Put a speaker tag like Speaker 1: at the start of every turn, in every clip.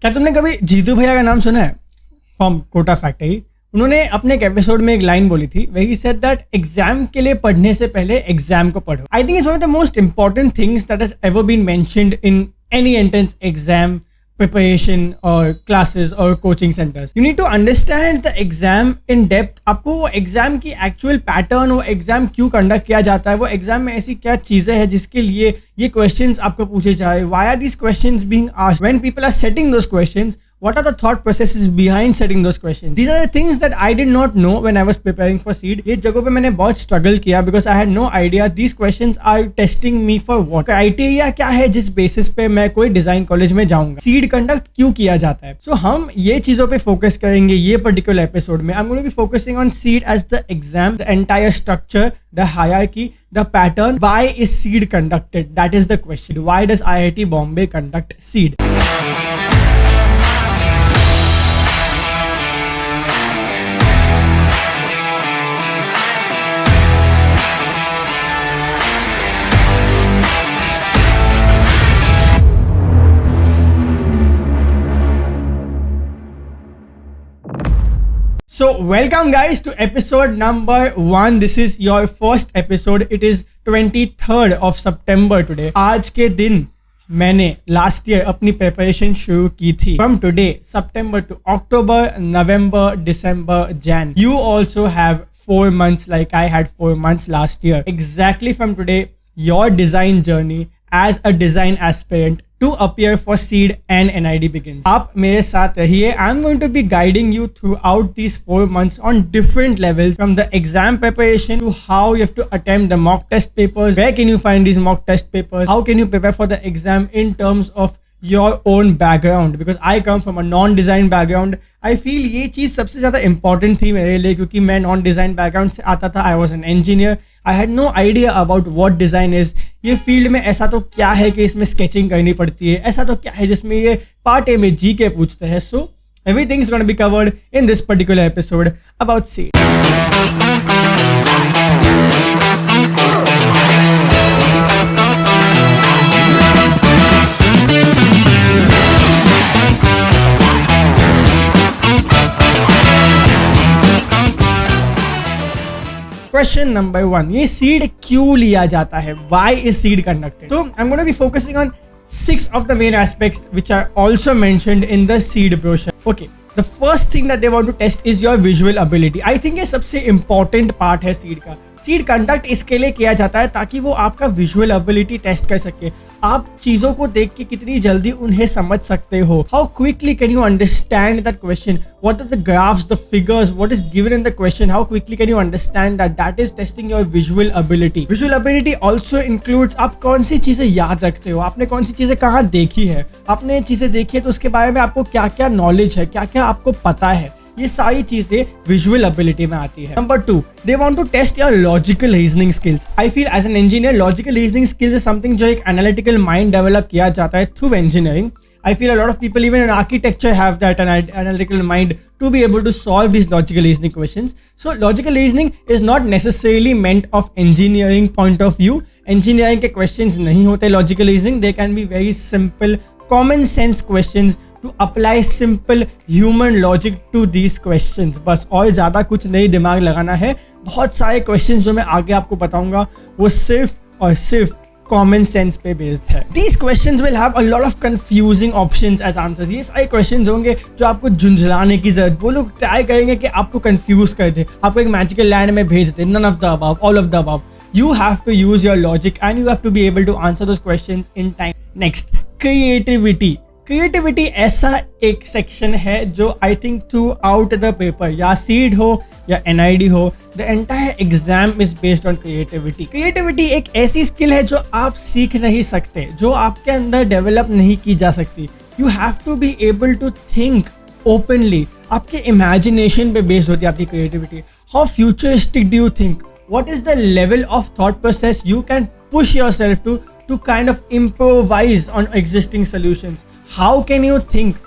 Speaker 1: क्या तुमने कभी जीतू भैया का नाम सुना है? From Kota factory. उन्होंने अपने एक एपिसोड में एक लाइन बोली थी, where he said that exam के लिए पढ़ने से पहले एग्जाम को पढ़ो। I think it's one of the most important things that has ever been mentioned in any entrance exam preparation or classes or coaching centers. You need to understand the exam in depth. आपको वो exam की actual pattern, वो exam क्यों conduct किया जाता है, वो exam में ऐसी क्या चीजें हैं जिसके लिए ये क्वेश्चंस आपको पूछे जाए, why are these questions being asked, when people are setting those questions, what are the thought processes behind setting those questions. These are the things that I did not know when I was preparing for CEED. ये जगहों पे मैंने बहुत struggle किया because I had no idea these questions are testing me for what. Criteria क्या है जिस basis पे मैं कोई डिजाइन कॉलेज में जाऊंगा, CEED कंडक्ट क्यों किया जाता है. सो हम ये चीजों पे फोकस करेंगे ये पर्टिकुलर एपिसोड में. I am going to be focusing on CEED as the exam, the entire structure, the hierarchy, the pattern. Why is CEED conducted? That is the question. Why does IIT Bombay conduct CEED? So welcome guys to episode number 1. This is your first episode. It is 23rd of September today. आज के दिन मैंने last year अपनी preparation शुरू की थी. From today, September to October, November, December, Jan. You also have 4 months like I had 4 months last year. Exactly from today, your design journey as a design aspirant to appear for CEED and NID begins. आप मेरे साथ रहिए. I'm going to be guiding you throughout these 4 months on different levels, from the exam preparation to how you have to attempt the mock test papers, where can you find these mock test papers, how can you prepare for the exam in terms of your own background, because I come from a non-design background. I feel ये चीज़ सबसे ज़्यादा important थी मेरे लिए क्योंकि मैं non-design background से आता था. I was an engineer. I had no idea about what design is. ये फील्ड में ऐसा तो क्या है कि इसमें sketching करनी पड़ती है, ऐसा तो क्या है जिसमें ये पार्ट ए में GK पूछते हैं. So everything is going to be covered in this particular episode about CEED. Question number 1. ये CEED क्यों लिया जाता है? Why is CEED conducted? So I'm going to be focusing on 6 of the main aspects which are also mentioned in the CEED brochure. Okay. The first thing that they want to test is your visual ability. I think ये सबसे important part है CEED का. CEED conduct इसके लिए किया जाता है ताकि वो आपका विजुअल एबिलिटी टेस्ट कर सके. आप चीजों को देख के कितनी जल्दी उन्हें समझ सकते हो. How quickly can you understand that question, what are the graphs, the figures, what is given in the question, how quickly can you understand that. That is testing your visual ability. Visual ability also includes आप कौन सी चीजें याद रखते हो, आपने कौन सी चीजें कहाँ देखी है, आपने चीजें देखी है तो उसके बारे में आपको क्या क्या नॉलेज है, क्या क्या आपको पता है. ये सारी चीजें विजुअल एबिलिटी में आती है. Number 2, they want to test your logical reasoning skills. I feel as an engineer logical reasoning skills is something जो एक एनालिटिकल माइंड डेवलप किया जाता है through engineering. I feel a lot of people even in architecture have that analytical mind to be able to solve these logical reasoning questions. So logical reasoning is not necessarily meant of engineering point of view. Engineering के questions नहीं होते logical reasoning. They can be very simple common sense questions to apply simple human logic to these questions. बस और ज़्यादा कुछ नहीं दिमाग लगाना है. बहुत सारे questions जो मैं आगे आपको बताऊंगा वो सिर्फ और सिर्फ कॉमन सेंस पे बेस्ड है. These questions will have a lot of confusing options as answers. ये सारे questions होंगे जो आपको झुंझलाने की जरूरत. वो लोग ट्राई करेंगे कि आपको कंफ्यूज कर दे, आपको एक मैजिकल लैंड में भेज दे. None of the above, all of the above. You have to use your logic and you have to be able to answer those questions in time. Next, creativity. Creativity ऐसा एक section है जो I think through out the paper, या CEED हो या NID हो, the entire exam is based on creativity. Creativity एक ऐसी स्किल है जो आप सीख नहीं सकते, जो आपके अंदर डेवलप नहीं की जा सकती. You have to be able to think openly. आपके इमेजिनेशन पे बेस्ड होती है आपकी creativity. How futuristic do you think, what is the level of thought process you can push yourself to kind of improvise on existing solutions. How can you think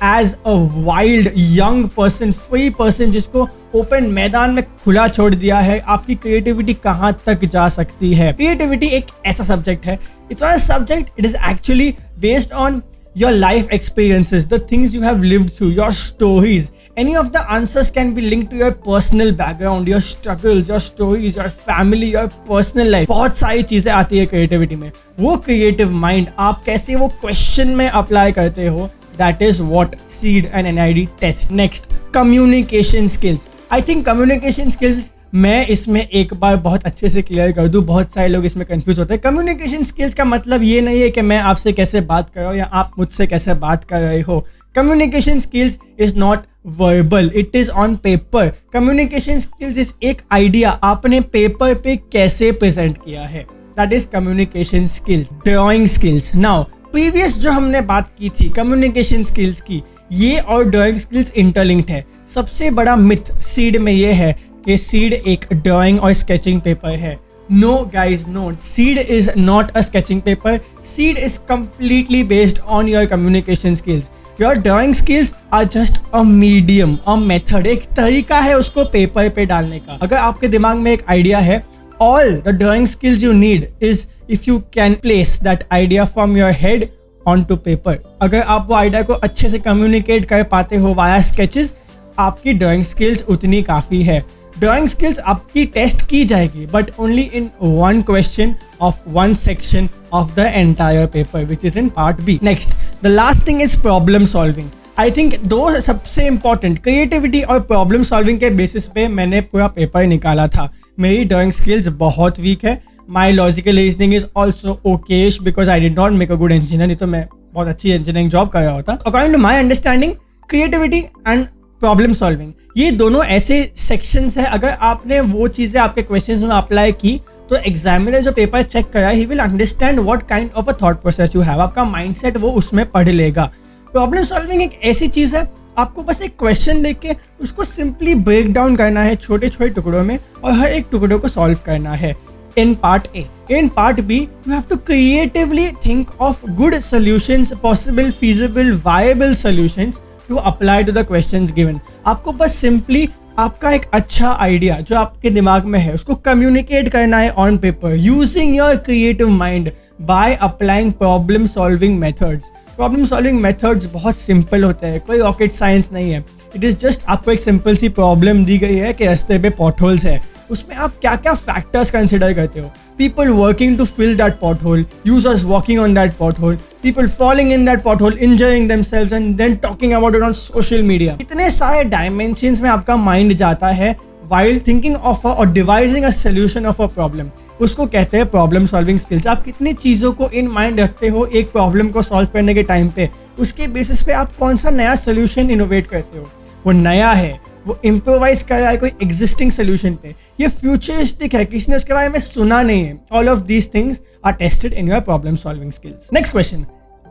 Speaker 1: as a wild young person, free person जिसको open मैदान में खुला छोड़ दिया है, आपकी creativity कहाँ तक जा सकती है. क्रिएटिविटी एक ऐसा सब्जेक्ट है, it's not a subject, it is actually based on your life experiences, the things you have lived through, your stories. Any of the answers can be linked to your personal background, your struggles, your stories, your family, your personal life. बहुत सारी चीजें आती है creativity में. वो creative mind आप कैसे वो क्वेश्चन में अप्लाई करते हो, that is what SEED and NID test. Next, communication skills. I think communication skills मैं इसमें एक बार बहुत अच्छे से क्लियर कर दूं. बहुत सारे लोग इसमें कंफ्यूज होते हैं. कम्युनिकेशन स्किल्स का मतलब ये नहीं है कि मैं आपसे कैसे बात कर रहा हूँ या आप मुझसे कैसे बात कर रहे हो. Communication skills is not verbal, it is on paper. Communication skills is एक आइडिया आपने पेपर पे कैसे प्रेजेंट किया है, that is communication skills. Drawing skills. Now previous जो हमने बात की थी कम्युनिकेशन स्किल्स की, ये और ड्राइंग स्किल्स इंटरलिंक्ड है. सबसे बड़ा मिथ सीड में ये है कि सीड एक ड्राइंग और स्केचिंग पेपर है. No guys, no, CEED is not a sketching paper. CEED is completely based on your communication skills. Your drawing skills are just a medium, a method, एक तरीका है उसको पेपर पे डालने का. अगर आपके दिमाग में एक आइडिया है, all the drawing skills you need is if you can place that idea from your head onto paper. अगर आप वो आइडिया को अच्छे से कम्युनिकेट कर पाते हो वाया स्केचेस, आपकी ड्राइंग स्किल्स उतनी काफ़ी है. ड्राइंग स्किल्स आपकी टेस्ट की जाएगी but only in one question of one section of the entire paper which is in part B. Next, the last thing is problem solving. I think दो सबसे important, creativity और problem solving के basis पे मैंने पूरा paper निकाला था. मेरी ड्राइंग स्किल्स बहुत वीक है. My logical reasoning is also okayish because I did not make a good engineer, नहीं तो मैं बहुत अच्छी इंजीनियरिंग जॉब कर रहा होता. According to my understanding, creativity and problem solving ये दोनों ऐसे सेक्शंस है, अगर आपने वो चीज़ें आपके क्वेश्चंस में अप्लाई की तो एग्जामिनर जो पेपर चेक कर रहा है, he will understand what kind of a thought process you have. आपका माइंडसेट वो उसमें पढ़ लेगा. प्रॉब्लम सॉल्विंग एक ऐसी चीज़ है, आपको बस एक क्वेश्चन देख के उसको सिंपली ब्रेक डाउन करना है छोटे छोटे टुकड़ों में और हर एक टुकड़ों को सॉल्व करना है. In part A. In part B, you have to creatively think of good solutions, possible, feasible, viable solutions to apply to the questions given. आपको बस simply आपका एक अच्छा आइडिया जो आपके दिमाग में है उसको कम्युनिकेट करना है on paper using your creative mind by applying problem solving methods. Problem solving methods बहुत सिंपल होते हैं, कोई रॉकेट साइंस नहीं है. इट इज़ जस्ट आपको एक सिंपल सी प्रॉब्लम दी गई है कि रास्ते पे पॉटहोल्स है, उसमें आप क्या क्या फैक्टर्स कंसिडर करते हो. People working to fill that pothole, users walking on that pothole, people falling in that pothole, injuring themselves and then talking about it on social media. इतने सारे dimensions में आपका mind जाता है while thinking of or devising a solution of a problem. उसको कहते हैं problem solving skills. आप कितनी चीज़ों को in mind रखते हो एक problem को solve करने के टाइम पे, उसके बेसिस पे आप कौन सा नया solution innovate करते हो. वो नया है, वो इम्प्रोवाइज कर रहा है कोई एग्जिस्टिंग सोल्यूशन पे, ये फ्यूचरिस्टिक है, किसी ने उसके बारे में सुना नहीं है. All of these things are tested in your problem solving skills. Next question,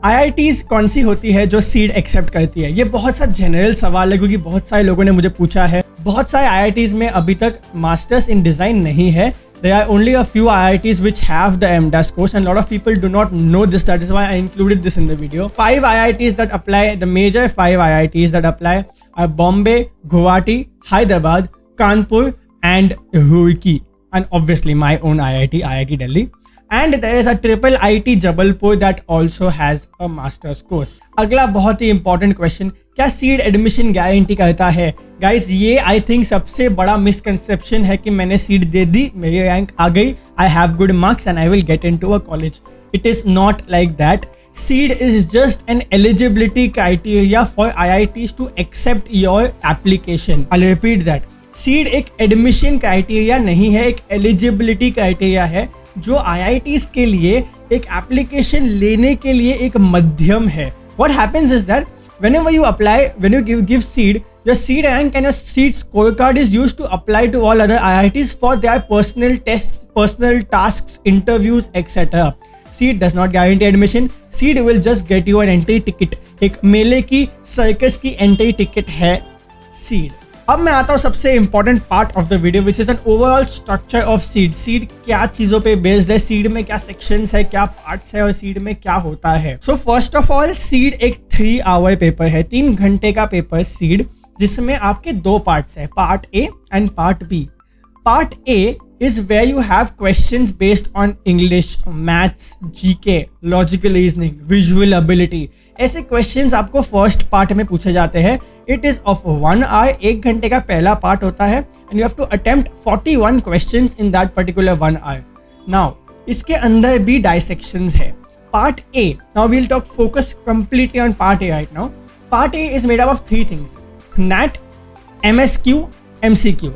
Speaker 1: IITs कौन सी होती है जो सीड एक्सेप्ट करती है? ये बहुत सा जनरल सवाल है क्योंकि बहुत सारे लोगों ने मुझे पूछा है. बहुत सारे IITs में अभी तक मास्टर्स इन डिजाइन नहीं है. There are only a few IITs which have the MDAS course and a lot of people do not know this. That is why I included this in the video. 5 IITs that apply, the major 5 IITs that apply are Bombay, Guwahati, Hyderabad, Kanpur and Roorkee. And obviously my own IIT, IIT Delhi. And there is a triple IT Jabalpur that also has a master's course. अगला बहुत ही important question, क्या seed admission guarantee करता है? Guys ये I think सबसे बड़ा misconception है कि मैंने सीड दे दी, मेरी रैंक आ गई, I have good marks and I will get into a college. It is not like that. CEED is just an eligibility criteria for IITs to accept your application. I repeat that, CEED एक admission criteria नहीं है, एक eligibility criteria है जो IITs के लिए एक application लेने के लिए एक मध्यम है. What happens is that whenever you apply, when you give seed, your seed rank and your seed scorecard is used to apply to all other IITs for their personal tests, personal tasks, interviews, etc. Seed does not guarantee admission. Seed will just get you an entry ticket. एक मेले की, circus की entry ticket है seed. अब मैं आता हूँ सबसे important part of the video which is an overall structure of seed. Seed क्या चीजों पे बेस्ड है, सीड में क्या सेक्शंस है, क्या पार्ट्स है और सीड में क्या होता है. So first of all, seed एक 3 आवर पेपर है, 3 घंटे का पेपर सीड, जिसमें आपके 2 पार्ट्स है, part A and part B. Part A is where you have questions based on English, maths, GK, logical reasoning, visual ability. ऐसे questions आपको first part में पूछे जाते हैं. It is of 1 hour, 1 घंटे का पहला part होता है and you have to attempt 41 questions in that particular 1 hour. Now, इसके अंदर भी dissections है. Part A. Now we'll talk focus completely on Part A right now. Part A is made up of 3 things. NAT, MSQ, MCQ.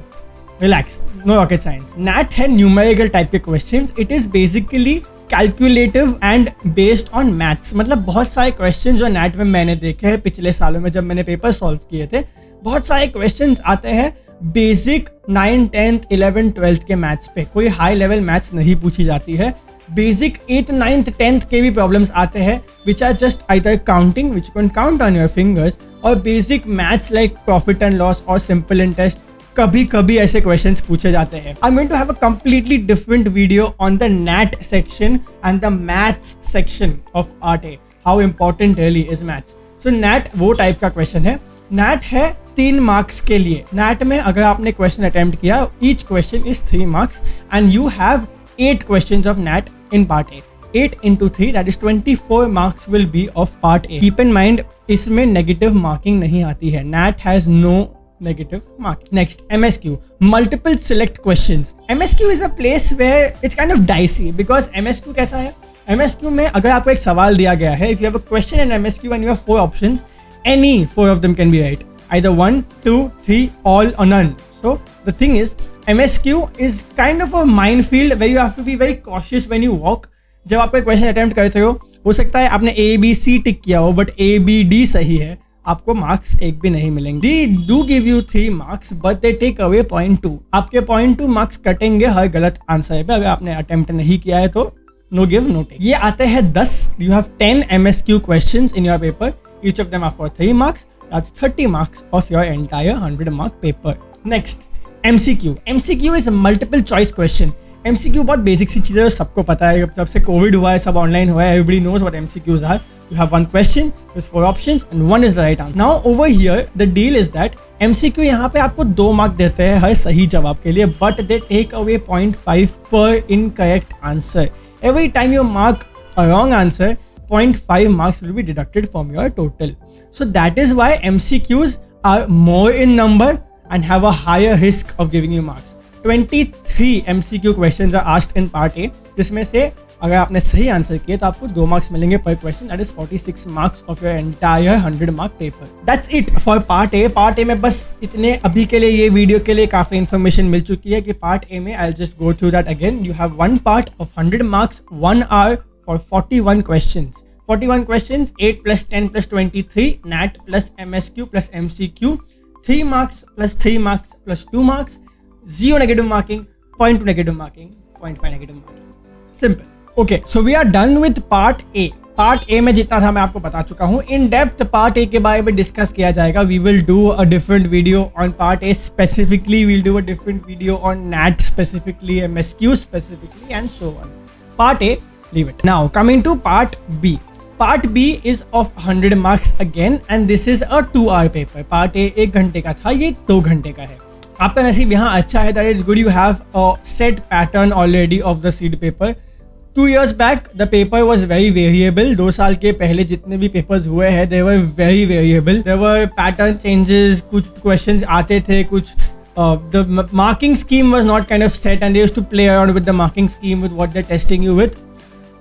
Speaker 1: Relax, no rocket science. NAT है numerical type के questions. It is basically calculative and based on maths. मतलब बहुत सारे questions जो NAT में मैंने देखे हैं पिछले सालों में जब मैंने पेपर सॉल्व किए थे, बहुत सारे questions आते हैं बेसिक 9, 10th, 11th, 12th के मैथ्स पे. कोई हाई लेवल मैथ्स नहीं पूछी जाती है. बेसिक 8th, 9th, 10th के भी प्रॉब्लम्स आते हैं which are just either counting which you can count on your fingers, और basic maths like profit and loss और सिंपल इंटरेस्ट. कभी कभी ऐसे क्वेश्चंस पूछे जाते हैं. I am going to have a completely different video on the NAT section and the maths section of part A. How important really is maths. So NAT वो type का question है. NAT है 3 marks के लिए. NAT में अगर आपने question attempt किया, each question is 3 marks and you have 8 questions of NAT in part A. 8 into 3, that is 24 marks will be of part A. Keep in mind, इसमें negative marking नहीं आती है. NAT has no negative marking. Next, MSQ, multiple select questions. MSQ is a place where it's kind of dicey because MSQ कैसा है? MSQ में अगर आपको एक सवाल दिया गया है, if you have a question in MSQ and you have 4 options, any 4 of them can be right. Either 1, 2, 3, all or none. So the thing is, MSQ is kind of a minefield where you have to be very cautious when you walk. जब आप कोई question attempt करते हो सकता है आपने ABC टिक किया हो बट ABD सही है, आपको मार्क्स एक भी नहीं मिलेंगे. They do give you 3 marks but they take away 0.2. आपके 0.2 मार्क्स कटेंगे हर गलत आंसर पे. अगर आपने अटेम्प्ट नहीं किया है तो no give no take. ये आते हैं 10. You have 10 MSQ questions in your paper. Each of them are for 3 marks. That's 30 marks of your entire 100 mark paper. Next, MCQ. MCQ is a multiple choice question. MCQ बहुत basic सी चीज़ें सबको पता है. जब से कोविड हुआ है, सब ऑनलाइन हुआ है, everybody knows what MCQs are. You have one question with 4 options and one is the right answer. Now over here the deal is that MCQ यहाँ पे आपको 2 मार्क देते हैं हर सही जवाब के लिए, but they take away 0.5 per incorrect answer. Every time you mark a wrong answer, 0.5 marks will be deducted from your total. So that is why MCQs are more in number and have a higher risk of giving you marks. 23 MCQ questions are asked in part A, जिसमें से अगर आपने सही answer किए तो आपको 2 marks मिलेंगे पर question. That is 46 marks of your entire 100 mark paper. That's it for part A. Part A में बस इतने अभी के लिए, ये वीडियो के लिए काफ़ी इन्फॉर्मेशन मिल चुकी है कि पार्ट ए में I just go through that again. You have 1 part of 100 marks, 1 hour for 41 questions. 41 questions, 8 plus 10 plus 23, NAT plus MSQ plus MCQ, 3 marks plus 3 marks plus 2 marks, 0 negative marking, 0.2 negative marking, 0.5 negative marking. Simple. Okay, so we are done with part A. Part A में जितना था मैं आपको बता चुका हूँ. In depth part A के बारे में डिस्कस किया जाएगा. We will do a different video on part A specifically. We'll do a different video on NAT specifically, MSQ specifically, and so on. Part A, leave it. Now coming to part B. Part B is of 100 marks again and this is a 2-hour paper. Part A 1 घंटे का था, ये 2 घंटे का है. आपका नसीब यहाँ अच्छा है. That is good. You have a set pattern already of the seed paper. 2 years back the paper was very variable. 2 साल के पहले जितने भी पेपर्स हुए हैं they were very variable. There were pattern changes. कुछ questions आते थे, कुछ the marking scheme was not kind of set and they used to play around with the marking scheme with what they're testing you with.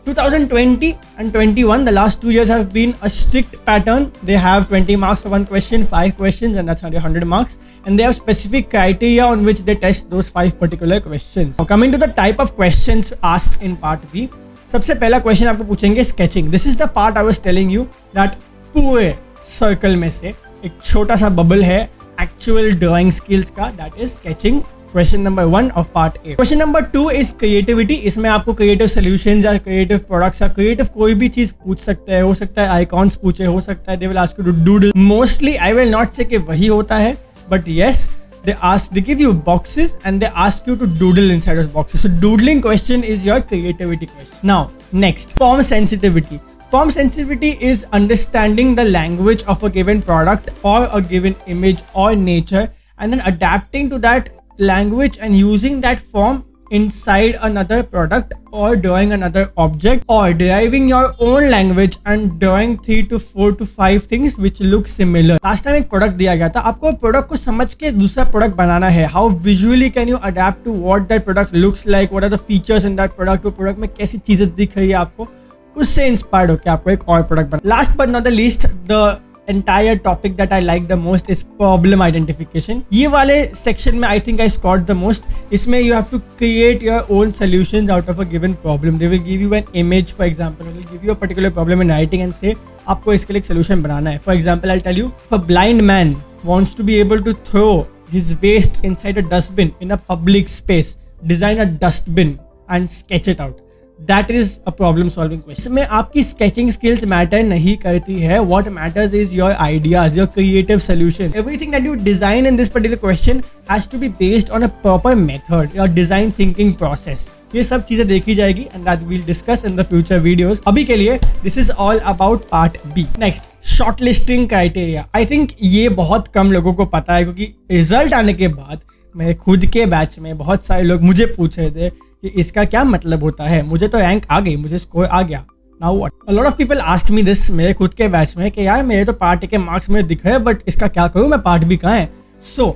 Speaker 1: 2020 and 21, the last 2 years have been a strict pattern. They have 20 marks for one question, 5 questions, and that's 100 marks. And they have specific criteria on which they test those 5 particular questions. Now coming to the type of questions asked in part B, सबसे पहला question आपको पूछेंगे sketching. This is the part I was telling you that पूरे circle में से एक छोटा सा bubble है actual drawing skills का, that is sketching. Question number 1 of part A. Question number 2 is creativity. इसमें आपको creative solutions या creative products या creative कोई भी चीज़ पूछ सकते हैं. हो सकता है icons पूछे, हो सकता है they will ask you to doodle. Mostly I will not say कि वही होता है, but yes, they give you boxes and they ask you to doodle inside those boxes. So doodling question is your creativity question. Now next, form sensitivity. Form sensitivity is understanding the language of a given product or a given image or nature and then adapting to that language and using that form inside another product or drawing another object or deriving your own language and drawing 3 to 4 to 5 things which look similar. Last time एक product दिया गया था, आपको product को समझ के दूसरा product बनाना है. How visually can you adapt to what that product looks like, what are the features in that product, वो प्रोडक्ट में कैसी चीजें दिख रही है आपको, उससे इंस्पायर्ड होकर आपको एक और प्रोडक्ट बना. Last but not the least, the entire topic that I like the most is problem identification. ये वाले section में I think I scored the most. इसमें you have to create your own solutions out of a given problem. They will give you an image, for example. They will give you a particular problem in writing and say आपको इसके लिए एक solution बनाना है. For example, I'll tell you, if a blind man wants to be able to throw his waste inside a dustbin in a public space, design a dustbin and sketch it out. That is a problem solving question. इसमें आपकी sketching skills matter नहीं करती है. What matters is your ideas, your creative solution. Everything that you design in this particular question has to be based on a proper method, your design thinking process. ये सब चीजें देखी जाएगी and that we'll discuss in the future videos. अभी के लिए this is all about part B. Next, shortlisting criteria. I think ये बहुत कम लोगों को पता है, क्योंकि रिजल्ट आने के बाद मेरे खुद के बैच में बहुत सारे लोग मुझे पूछ रहे थे कि इसका क्या मतलब होता है. मुझे तो रैंक आ गई, मुझे स्कोर आ गया, now what. A lot of people asked me this मेरे खुद के बैच में कि यार मेरे तो पार्ट ए के मार्क्स में दिख रहे, बट इसका क्या करूँ मैं, पार्ट बी कहाँ है. So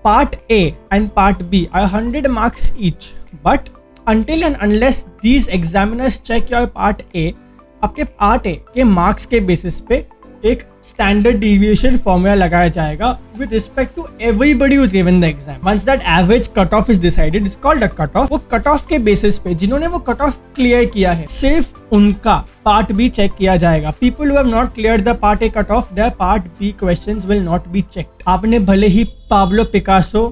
Speaker 1: part A and part B are 100 marks each, but until and unless these examiners check your part A, आपके पार्ट ए के मार्क्स के बेसिस पे एक स्टैंडर्ड डिविएशन फॉर्मूला लगाया जाएगा with respect to everybody who's given the exam. Once that average cutoff is decided, it's called a cutoff. वो cutoff के basis पे जिन्होंने वो cutoff क्लियर किया है, सिर्फ उनका पार्ट बी चेक किया जाएगा. People who have not cleared the part A cutoff, their part B questions will not be checked. आपने भले ही पाब्लो पिकासो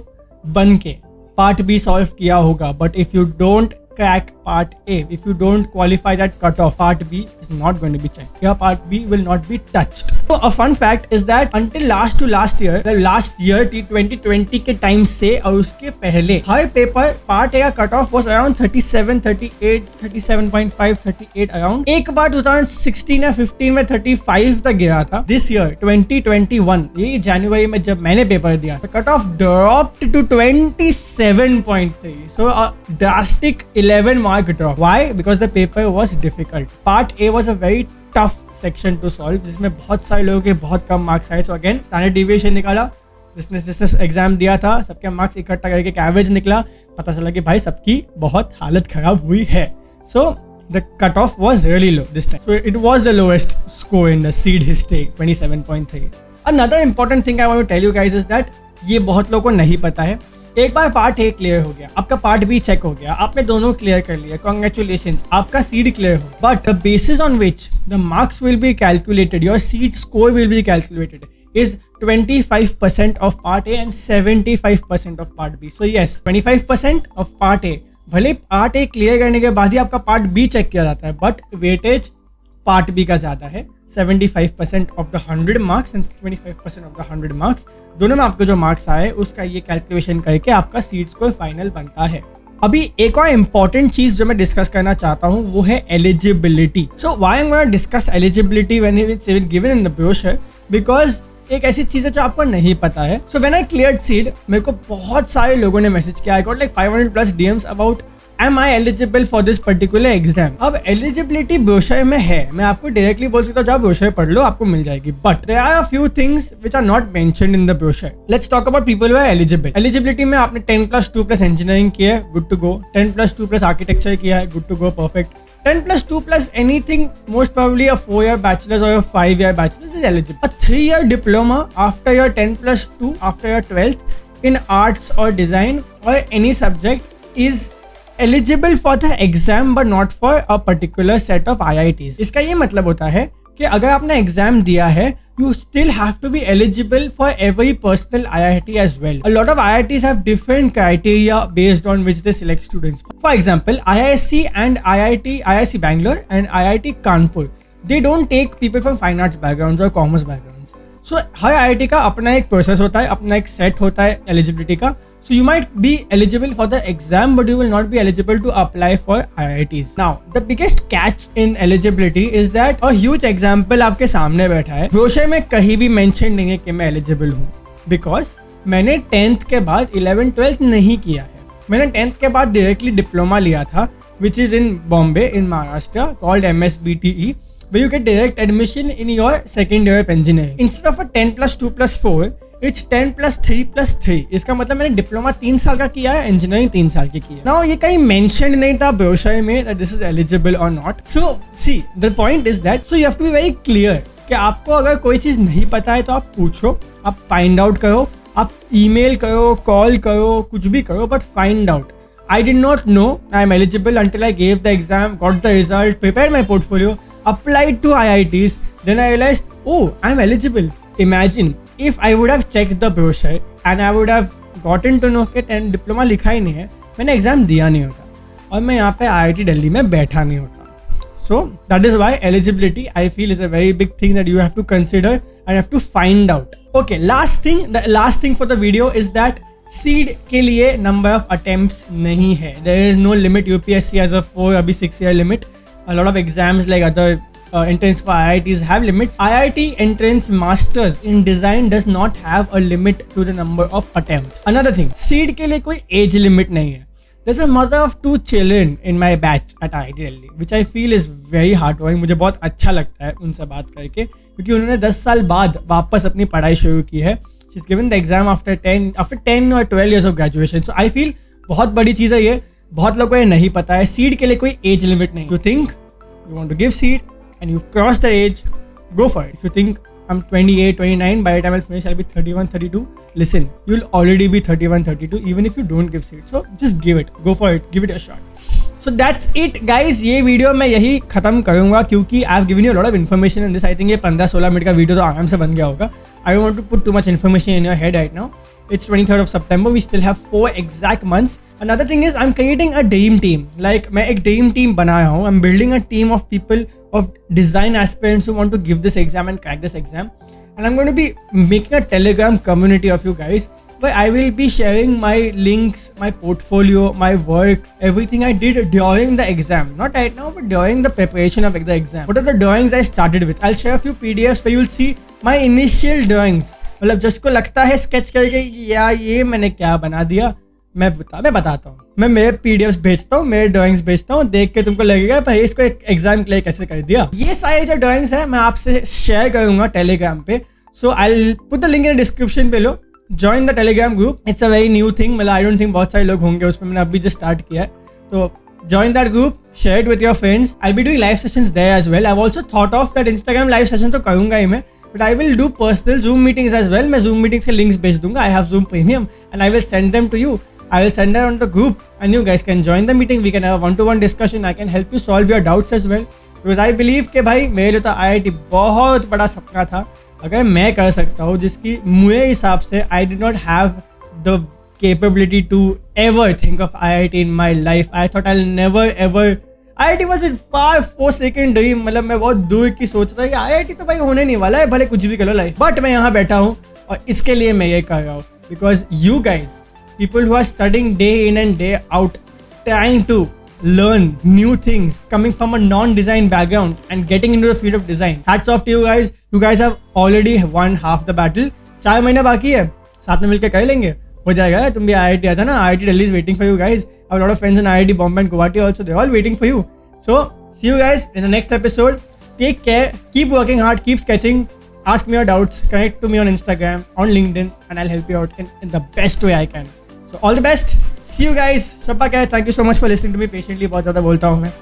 Speaker 1: बन के पार्ट बी सॉल्व किया होगा, but if you don't crack part A, if you don't qualify that cutoff, part B is not going to be checked. Your part B will not be touched. So a fun fact is that until last year 2020 के time से और उसके पहले हर paper part A का cut off was around 37, 38, 37.5, 38 around. एक बार 2016 या 15 में 35 तक गया था. This year 2021 ये जनवरी में जब मैंने पेपर दिया था, cut off dropped to 27.3. So a drastic 11 mark drop. Why? Because the paper was difficult. Part A was a very tough section to solve, जिसमें बहुत सारे लोगों के बहुत कम मार्क्स आए. So again स्टैंडर्ड डिविएशन निकाला, जिसने एग्जाम दिया था सबके मार्क्स इकट्ठा करके एक एवरेज निकला, पता चला कि भाई सबकी बहुत हालत खराब हुई है. So the cutoff was really low this time. So it was the lowest score in the seed history, 27.3. Another important thing I want to tell you guys is that ये बहुत लोगों को नहीं पता है. एक बार पार्ट ए क्लियर हो गया, आपका पार्ट बी चेक हो गया, आपने दोनों क्लियर कर लिया, कॉन्ग्रेचुलेशंस, आपका सीड क्लियर हो. But the basis on which the marks will be calculated, your seed score will be calculated is 25% of part A and 75% of part B. So yes, 25% of part A. भले part A clear करने के बाद ही आपका part B check किया जाता है, but weightage part B का ज्यादा है. 75% of the 100 marks and 25% of the 100 marks, दोनों में आपको जो मार्क्स आए उसका ये कैलकुलेशन करके आपका सीट स्कोर फाइनल बनता है. अभी एक और इम्पॉर्टेंट चीज जो मैं डिस्कस करना चाहता हूँ वो है eligibility. So why I am gonna discuss eligibility when it's given in the brochure, because एक ऐसी चीज है जो आपको नहीं पता है. So when I cleared seed, मेरे को बहुत सारे लोगों ने मैसेज किया, I got like 500+ DMs about am I eligible for this particular exam. अब एलिजिबिलिटी ब्रोशर में है, मैं आपको डायरेक्टली बोल सकता हूँ जाओ ब्रोशर पढ़ लो, आपको मिल जाएगी, but there are a few things which are not mentioned in the brochure. Let's talk about people who are eligible. Eligibility में आपने 10+2+ इंजीनियरिंग किया है, गुड टू गो. 10+2+ आर्किटेक्चर किया है, good to go, perfect. 10+2+ anything, most probably a 4-year bachelor's or a 5-year bachelor's is eligible. A 3-year diploma after your 10+2, after your 12th in arts or design or any subject is eligible for the exam but not for a particular set of IITs. इसका ये मतलब होता है कि अगर आपने exam दिया है, you still have to be eligible for every personal IIT as well. A lot of IITs have different criteria based on which they select students. For example, IISc and IISc Bangalore and IIT Kanpur, they don't take people from fine arts backgrounds or commerce backgrounds. So her IIT का अपना एक process होता है, अपना एक set होता है eligibility का. So you might be eligible for the exam, but you will not be eligible to apply for IITs. Now, the biggest catch in eligibility is that a huge example आपके सामने बैठा है. Brochure में कहीं भी mention नहीं है कि मैं एलिजिबल हूँ, बिकॉज मैंने 10th के बाद 11th 12th नहीं किया है. मैंने 10th के बाद डायरेक्टली डिप्लोमा लिया था which is in Bombay in Maharashtra called MSBTE where you get direct admission in your second year of engineering. Instead of a 10 plus 2 plus 4, it's 10 plus 3 plus 3. इसका मतलब मैंने डिप्लोमा 3 साल का किया है, इंजीनियरिंग 3 साल की की है. Now ये कहीं मेंशन नहीं था ब्रोशर में that this is eligible or not. So see the point is that so you have to be very clear कि आपको अगर कोई चीज़ नहीं पता है तो आप पूछो, आप फाइंड आउट करो, आप ईमेल करो, कॉल करो, कुछ भी करो, but find out. I did not know I am eligible until I gave the exam, got the result, prepared my portfolio, applied to IITs. Then I realized, oh, I am eligible. Imagine if I would have checked the brochure and I would have gotten to know कि 10 diploma लिखा ही नहीं है, मैंने exam दिया नहीं होता और मैं यहाँ पे IIT दिल्ली में बैठा नहीं होता. So that is why eligibility I feel is a very big thing that you have to consider and have to find out. Okay, the last thing for the video is that CEED के लिए number of attempts नहीं है. There is no limit. UPSC has a 4 अभी 6 year limit. A lot of exams like other entrance for IITs have limits. IIT entrance masters in design does not have a limit to the number of attempts. Another thing, seed के लिए कोई age limit नहीं है. There's a mother of 2 children in my batch at IIT Delhi, which I feel is very heartwarming. मुझे बहुत अच्छा लगता है उनसे बात करके क्योंकि उन्होंने 10 साल बाद वापस अपनी पढ़ाई शुरू की है. She's given the exam after 10 or 12 years of graduation. So I feel बहुत बड़ी चीज़ है ये. बहुत लोगों को ये नहीं पता है. सीड के लिए कोई एज लिमिट नहीं. You think you want to give seed and you've crossed the age, go for it. If you think I'm 28, 29, by the time I'll finish I'll be 31, 32. Listen, you'll already be 31, 32 even if you don't give seed. So just give it. Go for it. Give it a shot. So that's it guys. ये video मैं यही ख़त्म करूँगा क्योंकि I have given you lot of information in this. I think ये 15-16 minute का video तो आराम से बन गया होगा. I don't want to put too much information in your head right now. It's 23rd of September. We still have 4 exact months. Another thing is I'm creating a dream team. Like मैं एक dream team बनाया हूँ. I'm building a team of people of design aspirants who want to give this exam and crack this exam. And I'm going to be making a Telegram community of you guys where I will be sharing my links, my portfolio, my work, everything I did during the exam. Not right now, but during the preparation of the exam. What are the drawings I started with? I'll share a few PDFs where you'll see my initial drawings. मतलब जिसको लगता है sketch करके यार ये मैंने क्या बना दिया, मैं बताता हूँ. मैं मेरे PDFs भेजता हूँ, मेरे ड्राइंग्स भेजता हूँ, देख के तुमको लगेगा भाई इसको एक एग्जाम के लिए कैसे कर दिया. ये सारे जो ड्राइंग्स है मैं आपसे शेयर करूँगा टेलीग्राम पे. So I put the link in description पे. लो join the Telegram group. It's a very new thing. मतलब आई डोंट थिंक बहुत सारे लोग होंगे उसमें. मैंने अभी जस्ट स्टार्ट किया है. तो join that group, share it with your friends. I'll be doing live sessions there as well. I've also thought of that Instagram live session तो करूँगा ही मैं, but I will do personal Zoom meetings as well. मैं Zoom meetings के links भेज दूँगा. I have Zoom Premium and I will send them to you. I will send them on the group and you guys can join the meeting. We can have a one-to-one discussion. I can help you solve your doubts as well. Because I believe कि भाई मेरे लिए तो IIT बहुत बड़ा सपना था. अगर मैं कर सकता हूँ जिसकी मेरे हिसाब से I did not have the capability to ever think of IIT in my life. I thought I'll never ever. IIT was a far forsaken dream. मतलब मैं बहुत दूर की सोच रहा था कि IIT तो भाई होने नहीं वाला है, भले कुछ भी करो लाइफ. बट मैं यहाँ बैठा हूँ और इसके लिए मैं ये कर रहा हूँ. Because you guys, people who are studying day in and day out, trying to learn new things, coming from a non-design background and getting into the field of design. Hats off to you guys. You guys have already won half the battle. 4 महीने बाकी है, साथ में मिलकर कर लेंगे, हो जाएगा. तुम भी IIT आता ना. IIT Delhi is waiting for you guys. I have a lot of friends in IIT Bombay and Guwahati also. They're all waiting for you. So see you guys in the next episode. Take care. Keep working hard. Keep sketching. Ask me your doubts. Connect to me on Instagram, on LinkedIn, and I'll help you out in the best way I can. So all the best. See you guys. Shappa kya. Thank you so much for listening to me patiently. बहुत ज़्यादा बोलता हूँ मैं.